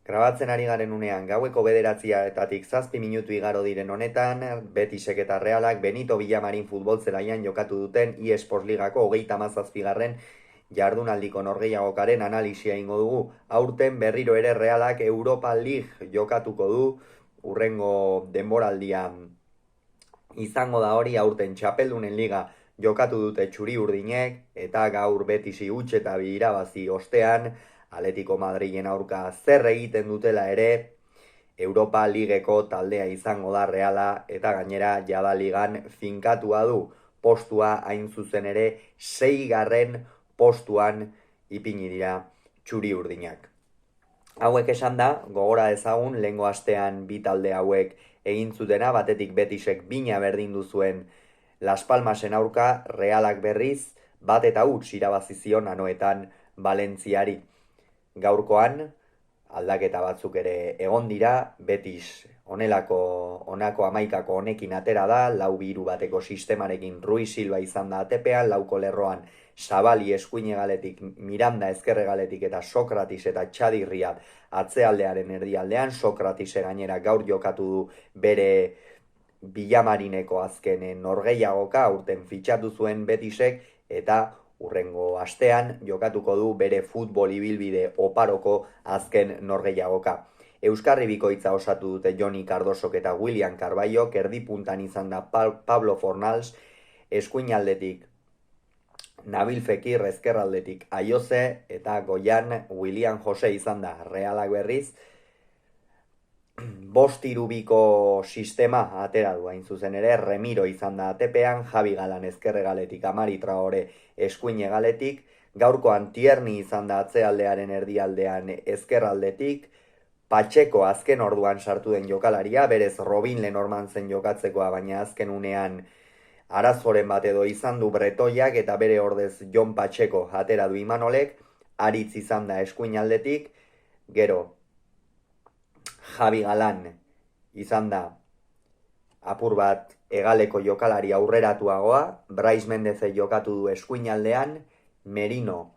Grabatzen ari garen unean gaueko 9:00 7 minutu igaro diren honetan, Betisek eta Realak Benito Villamarin futbol zelaian jokatu duten eSports Ligako 37. jardunaldiko norgehiagokaren analisia ingo dugu. Aurten berriro ere Realak Europa League jokatuko du, hurrengo denboraldian izango da hori. Aurten Txapeldunen Liga jokatu dute txuri urdinek, eta gaur Betisi huts eta bi irabazi ostean, Atletico Madrilen aurka zer egiten dutela ere, Europa Ligeko taldea izango da Reala, eta gainera jada ligan finkatua du postua, hain zuzen ere 6. postuan ipini dira txuri urdinak. Hauek esan da, gogora ezagun, lehengo astean bi talde hauek egin zutena, batetik Betisek bina berdindu zuen Las Palmasen aurka, Realak berriz bat eta huts irabazi zion anoetan Valentziari. Gaurkoan aldaketa batzuk ere egon dira, Betis honako 11 honekin atera da, 4-3 bateko sistemarekin Rui Silva izan da atepean, lauko lerroan Sabali eskuinegaletik, Miranda ezkerregaletik eta Sokratis eta Txadi Riad atzealdearen erdialdean. Sokratise gainera gaur jokatu du bere Villamarineko azken norgehiagoka, aurten fitxatu zuen Betisek, eta hurrengo astean jokatuko du bere futbol ibilbide oparoko azken norgehiagoka. Euskarri bikoitza osatu dute Joni Cardosok eta William Carballok, erdipuntan izan da Pablo Fornals, eskuinaldetik Nabil Fekir, ezkerraldetik Aioze, eta goian William Jose izan da. Realak berriz 5-3-biko sistema atera du, hain zuzen ere, Remiro izan da atepean, Javi Galan ezkerregaletik, Amari Traore eskuinegaletik, gaurkoan Tierney izan da atzealdearen erdialdean ezkerraldetik, Pacheco azken orduan sartu den jokalaria, berez Robin Lenormantzen jokatzekoa, baina azken unean arazoren bat edo izan du Bretoiak, eta bere ordez Jon Pacheco atera du Imanolek. Aritz izan da eskuinaldetik, gero Javi Galan izan da apur bat hegaleko jokalari aurreratuagoa, Brais Mendeze jokatu du eskuinaldean, Merino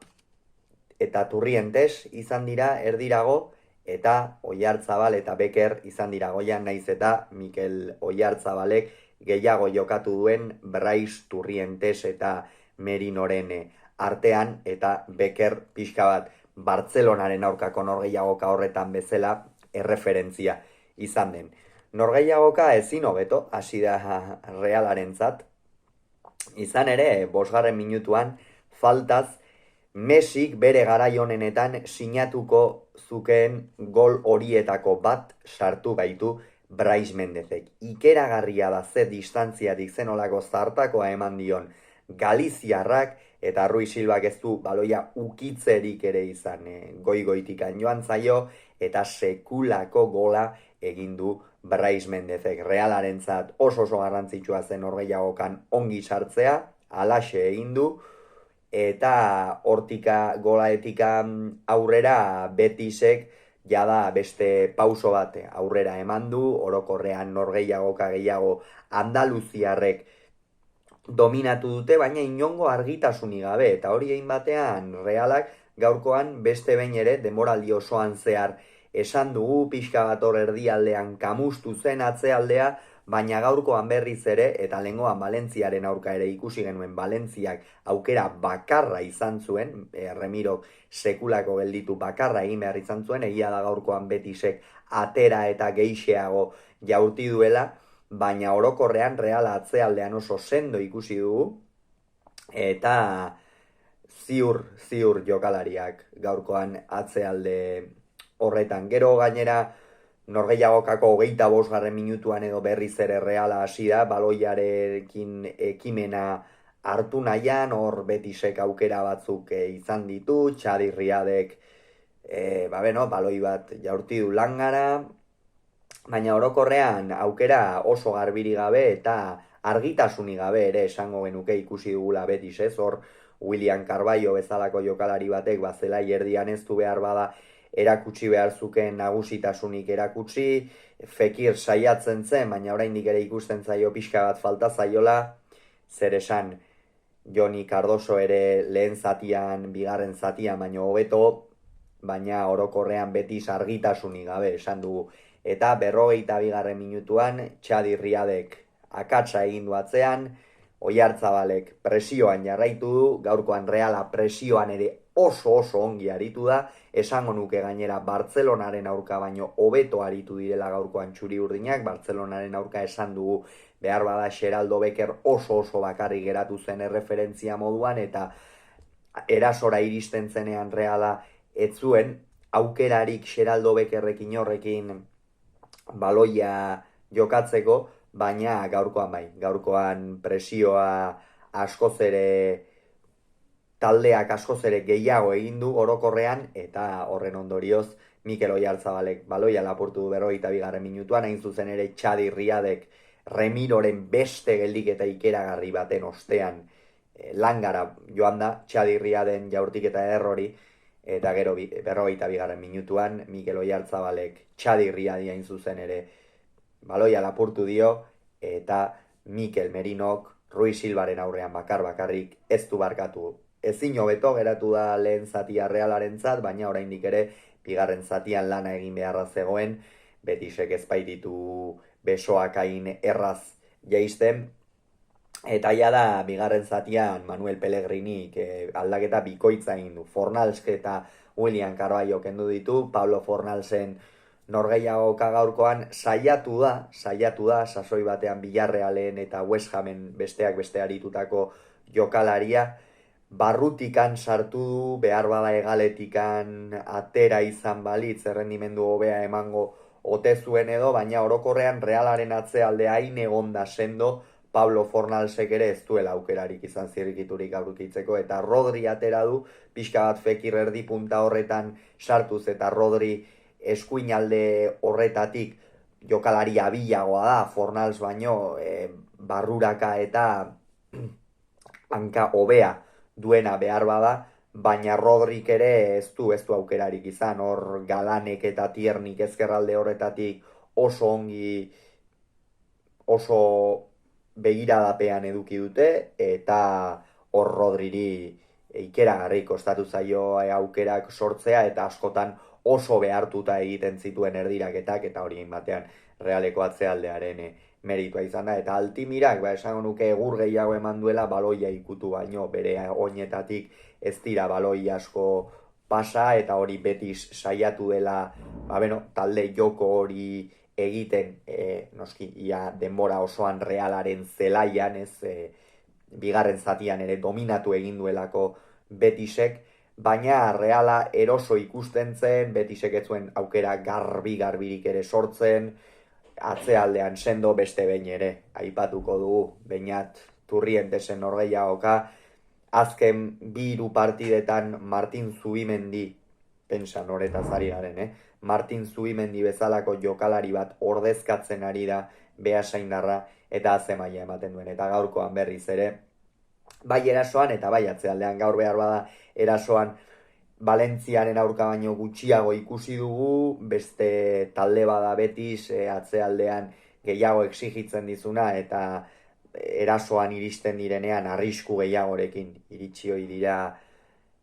eta Turrientes izan dira erdirago, eta Oiartzabal eta Beker izan dira goian, naiz eta Mikel Oiartzabalek gehiago jokatu duen Brais, Turrientes eta Merinoren artean, eta Beker pixka bat Bartzelonaren aurkako norgehiagoka horretan bezala erreferentzia izan den. Norgehiagoka ezin hobeto hasi da Realarentzat, izan ere 5. minutuan faltaz Mesik bere garai honenetan sinatuko zukeen gol horietako bat sartu baitu Brais Mendezek. Ikeragarria da ze distantziatik zenolako zartakoa eman dion Galiziarrak, eta Rui Silvak ez du baloia ukitzerik ere izan, goigoitikan joan zaio, eta sekulako gola egin du Brais Mendezek. Realarentzat oso garrantzitsua zen norgehiagokan ongi sartzea, alaxe egin du, eta hortika golaetika aurrera Betisek jada beste pauso bat aurrera eman du, orokorrean norgehiagoka gehiago Andaluziarrek dominatu dute, baina inongo argitasunik gabe, eta hori egin batean Realak gaurkoan beste behin ere denboraldi osoan zehar esan dugu, pixka bat hor erdialdean kamustu zen atzealdea, baina gaurkoan berriz ere, eta lehengoan Valentziaren aurka ere ikusi genuen, Valentziak aukera bakarra izan zuen, Remirok sekulako gelditu bakarra egin behar izan zuen, egia da gaurkoan Betisek atera eta geixeago jaurti duela, baina orokorrean Reala atzealdean oso sendo ikusi dugu, eta ziur jokalariak gaurkoan atzealde horretan. Gero gainera norgehiagokako 25. minutuan edo berriz ere Reala hasi da, baloiarekin ekimena hartu nahian, hor Betisek aukera batzuk izan ditu, Txadi Riadek baloi bat jaurti du langara, baina orokorrean aukera oso garbiri gabe eta argitasunik gabe ere esango genuke ikusi dugula Betis, ez? Hor William Carballo bezalako jokalari batek zelai erdian ez du behar bada erakutsi behar zuken nagusitasunik erakutsi, Fekir saiatzen zen, baina oraindik ere ikusten zaio pixka bat falta zaiola, zer esan Joni Cardoso ere lehen zatian, bigarren zatian, baino hobeto baina orokorrean Betis argitasunik gabe esan dugu. Eta 42. minutuan Txadi Riadek akatsa egin du atzean, Oyartzabalek presioan jarraitu du, gaurkoan Reala presioan ere oso ongi aritu da, esango nuke gainera Bartzelonaren aurka baino hobeto aritu direla gaurkoan txuri-urdinak, Bartzelonaren aurka esan dugu behar bada Xeraldo Beker oso bakarrik geratu zen erreferentzia moduan, eta erasora iristen zenean Reala ez zuen aukerarik Xeraldo Bekerrekin horrekin baloia jokatzeko, baina gaurkoan bai, gaurkoan presioa taldeak askoz ere gehiago egin du orokorrean, eta horren ondorioz Mikel Oyartzabalek baloia lapurtu du 42. minutuan, hain zuzen ere Txadi Riadek Remiroren beste geldiketa ikeragarri baten ostean langara joan da Txadi Riaden jaurtiketa errori, eta gero 42. minutuan Mikel Oyartzabalek Txadi Riadi hain zuzen ere baloia lapurtu dio, eta Mikel Merinok Ruiz Silvaren aurrean bakarrik ez du barkatu. Ezin hobeto geratu da lehen zatia Realarentzat, baina oraindik ere bigarren zatian lana egin beharra zegoen, Betisek ez baititu besoak hain erraz jaisten, eta ja da bigarren zatian Manuel Pellegrinik aldaketa bikoitza egin du. Fornals eta William Carballo kendu ditu, Pablo Fornalsen norgehiagoka gaurkoan saiatu da, sasoi batean Villarrealen eta West Hamen besteak beste aritutako jokalaria, barrutikan sartu du, behar bada hegaletikan atera izan balitz, errendimendu hobea emango ote zuen edo, baina orokorrean Realaren atzealde hain egonda sendo, Pablo Fornalsek ere ez duela aukerarik izan zirrikiturik aurkitzeko, eta Rodri atera du, pixka bat Fekir erdi punta horretan sartuz, eta Rodri eskuinalde horretatik jokalari abilagoa da, Fornals baino barruraka eta hanka hobea duena behar bada, baina Rodrik ere ez du aukerarik izan, hor Galanek eta Tiernik ezkerralde horretatik oso ongi, oso begiradapean eduki dute, eta hor Rodriri ikeragarri kostatu zaio aukerak sortzea, eta askotan oso behartuta egiten zituen erdiraketak, eta horien batean Realeko atzealdearen meritua izan da, eta Altimirak, esango nuke egur gehiago eman duela baloia ikutu baino, bere oinetatik ez dira baloi asko pasa, eta hori Betis saiatu dela, talde joko hori egiten, noski, ia denbora osoan Realaren zelaian, bigarren zatian ere dominatu egin duelako Betisek, baina Reala eroso ikusten zen, Betisek ez zuen aukera garbirik ere sortzen, atzealdean sendo beste behin ere, aipatuko dugu, Beñat Turrientesen norgehiagoka, azken 2 partidetan Martin Zubimendi, pentsa noretaz ari garen, Martin Zubimendi bezalako jokalari bat ordezkatzen ari da Beasaindarra, eta azemaia ematen duen, eta gaurkoan berriz ere, bai erasoan eta bai atzealdean, gaur behar bada erasoan Valentziaren aurka baino gutxiago ikusi dugu, beste talde bada Betis atzealdean gehiago exigitzen dizuna, eta erasoan iristen direnean arrisku gehiagorekin iritsi hoi dira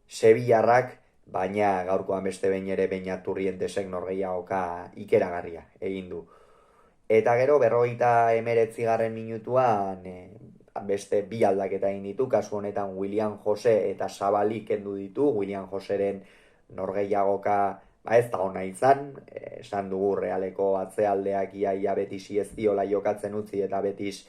Sevillarrak, baina gaurkoan beste behin ere Beñat Turrientesek norgehiagoka ikeragarria egin du. Eta gero 49. minutuan beste 2 aldaketa egin ditu, kasu honetan William Jose eta Sabali kendu ditu, William Joseren norgehiagoka ez da ona izan, esan dugu Realeko atzealdeak ia Betisi ez diola jokatzen utzi, eta Betis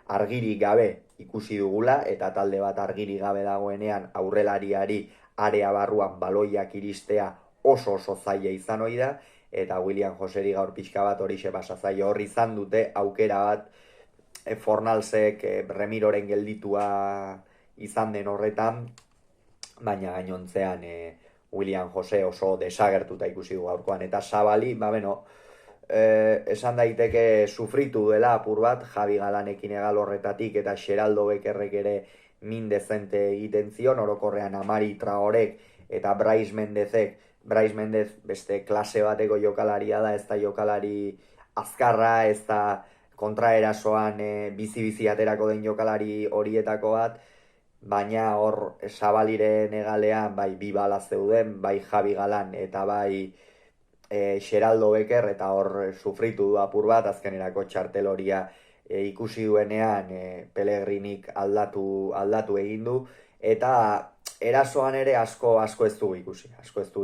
argirik gabe ikusi dugula, eta talde bat argirik gabe dagoenean aurrelariari area barruan baloiak iristea oso zaila izan ohi da, eta William Joseri gaur pixka bat horixe pasa zaio, hor izan dute aukera bat, Fornalsek Remiroren gelditua izan den horretan, baina gainontzean William Jose oso desagertuta ikusi du gaurkoan, eta Sabali, esan daiteke sufritu dela apur bat, Javi Galanekin egal horretatik, eta Xeraldo Bekerrek ere min dezente egiten zion, orokorrean Amari Traorek eta Brais Mendez beste klase bateko jokalaria da, ez da jokalari azkarra, ez da kontraerasoan bizi aterako den jokalari horietako bat, baina hor Zabaliren hegalean bai bi bala zeuden, bai Javi Galan eta bai Xeraldo Beker, eta hor sufritu du apur bat, azkenerako txarteloria ikusi duenean Pellegrinik aldatu egin du, eta erasoan ere asko ez du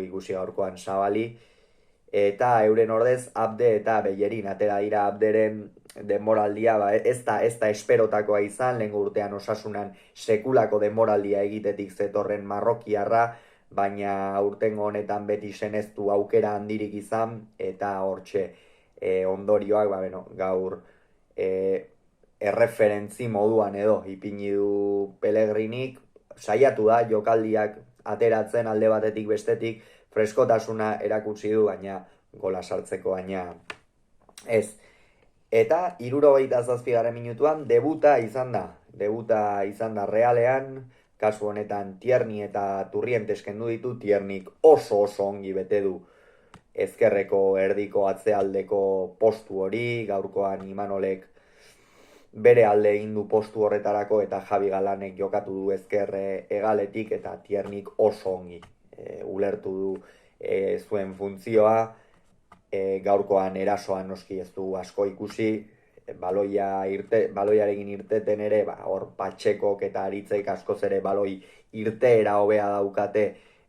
ikusi gaurkoan Zabali, eta euren ordez Abde eta Bellerin atera dira. Abderen denboraldia ez da esperotakoa izan, lehen urtean Osasunan sekulako denboraldia egitetik zetorren marrokiarra, baina aurtengo honetan beti seneztu aukera handirik izan, eta hortxe ondorioak gaur erreferentzi moduan edo ipini du Pellegrinik, saiatu da jokaldiak ateratzen alde batetik bestetik, freskotasuna erakutsi du, baina gola sartzeko baina ez. Eta 77. minutuan debuta izan da Realean, kasu honetan Tierney eta Turrientes kendu ditu. Tiernik oso ongi bete du ezkerreko erdiko atzealdeko postu hori, gaurkoan Imanolek bere alde egin du postu horretarako, eta Javi Galanek jokatu du ezkerre hegaletik, eta Tiernik oso ongi ulertu du zuen funtzioa. Gaurkoan erasoan noski ez du asko ikusi, baloiarekin irteten ere, hor Patxekok eta Aritzek askoz ere baloi irteera hobea daukate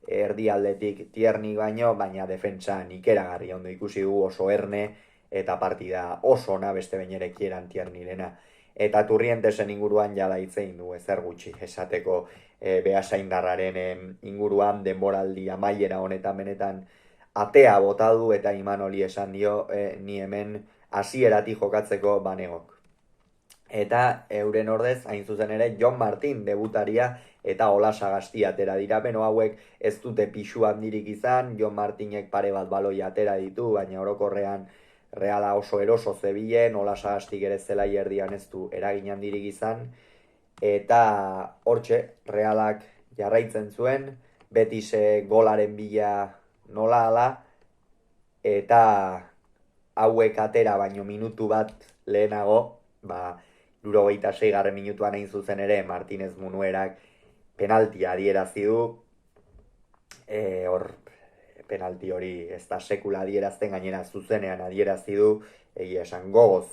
erdialdetik Tiernik baino, baina defentsan ikeragarri ondo ikusi du, oso erne, eta partida oso ona beste behin ere kieran Tiernirena. Eta Turrientesen inguruan jada hitzein du ezer gutxi esateko Beasaindarraren inguruan, denboraldi amaiera honetan benetan atea bota du, eta Imanoli esan dio ni hemen hasieratik jokatzeko banegok. Eta euren ordez, hain zuzen ere, Jon Martin debutaria eta Ola Sagasti atera dira. Beno hauek ez dute pixu handirik izan, Jon Martinek pare bat baloi atera ditu, baina orokorrean Reala oso eroso zebilen, Ola Sagastik ere zelai erdian ez du eragin handirik izan, eta hortxe, Realak jarraitzen zuen, Betise golaren bila nola ala, eta hauek atera baino minutu bat lehenago, 76. minutuan hain zuzen ere, Martinez Munuerak penaltia adierazi du, hor penalti hori ez da sekula adierazten, gainera zuzenean adierazi du, egia esan gogoz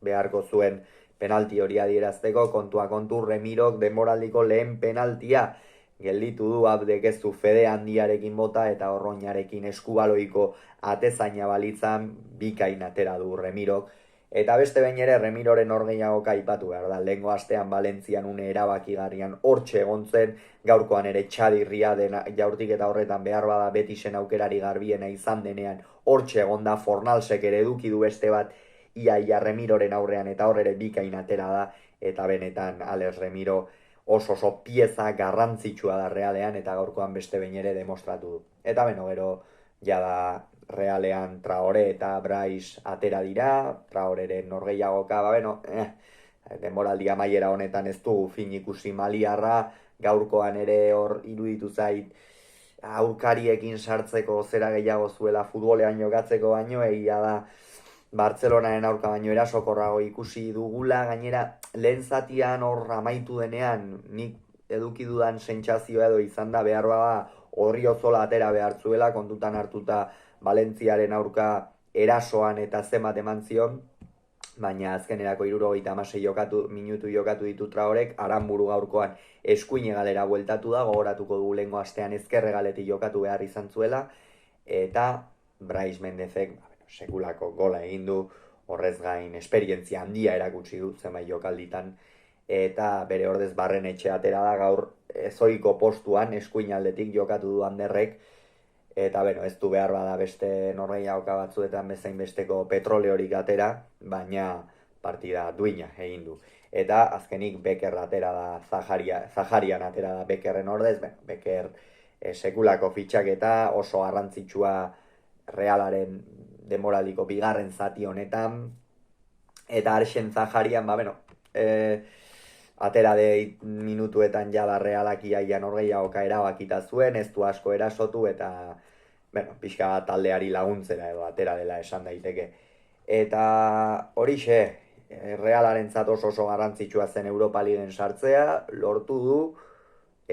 beharko zuen penalti hori adierazteko, kontua kontu Remirok denboraldiko lehen penaltia gelditu du. Abdek ez du fede handiarekin bota, eta Orroñarekin eskubaloiko atezaina balitzan bikain atera du Remirok. Eta beste behin ere Remiroren orgeiagoka aipatu behar da, lehengo astean Valentzian une erabakigarrian hortxe egon zen, gaurkoan ere txadirria dena jaurtik eta horretan behar bada Betisen aukerari garbiena izan denean hortxe egon da. Fornalsek ere eduki du beste bat ia Remiroren aurrean, eta hor ere bikain atera da, eta benetan Alex Remiro oso pieza garrantzitsua da Realean, eta gaurkoan beste behin ere demostratu du. Eta gero jada Realean Traore eta Brais atera dira, Traoreren norgehiagoka, denboraldi amaiera honetan ez du fin ikusi Maliarra, gaurkoan ere hor iruditu zait aurkariekin sartzeko zera gehiago zuela futbolean jokatzeko baino, egia da Bartzelonaren aurka baino erasokorrago ikusi dugula. Gainera lehen zatian hor amaitu denean nik eduki dudan sentsazioa edo izan da behar bada Orriozola atera behar zuela, kontutan hartuta Valentziaren aurka erasoan eta zenbat eman zion, baina azkenerako 76 minutu jokatu ditu Traorek. Aranburu gaurkoan eskuine galera bueltatu da, gogoratuko dugu lehengo astean ezkerre galetik jokatu behar izan zuela, eta Brais Mendezek sekulako gola egin du, horrez gain esperientzia handia erakutsi du zenbait jokalditan, eta bere ordez Barrenetxe atera da gaur ezoiko postuan eskuin aldetik jokatu du Anderrek, eta ez du behar bada beste norgehiagoka batzuetan bezain besteko petroleorik atera, baina partida duina egin du. Eta azkenik Beker atera da, Zaharian atera da Bekerren ordez, Beker sekulako fitxaketa, oso garrantzitsua Realaren denboraldiko bigarren zati honetan, eta Arsen Zaharian, atera de minutuetan jada Realak iaia norgehiagoka erabakita zuen, ez du asko erasotu, eta pixka bat taldeari laguntzera edo atera dela esan daiteke. Eta horixe, Realaren oso garrantzitsua zen Europa Ligen sartzea, lortu du,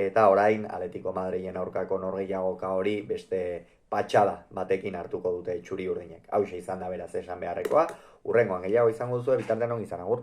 eta orain Atletico Madrilen aurkako norgehiagoka hori beste patxada batekin hartuko dute txuri urdinek. Hauxe izan da beraz esan beharrekoa, hurrengoan gehiago izango duzu, bitartean ongi izan agur.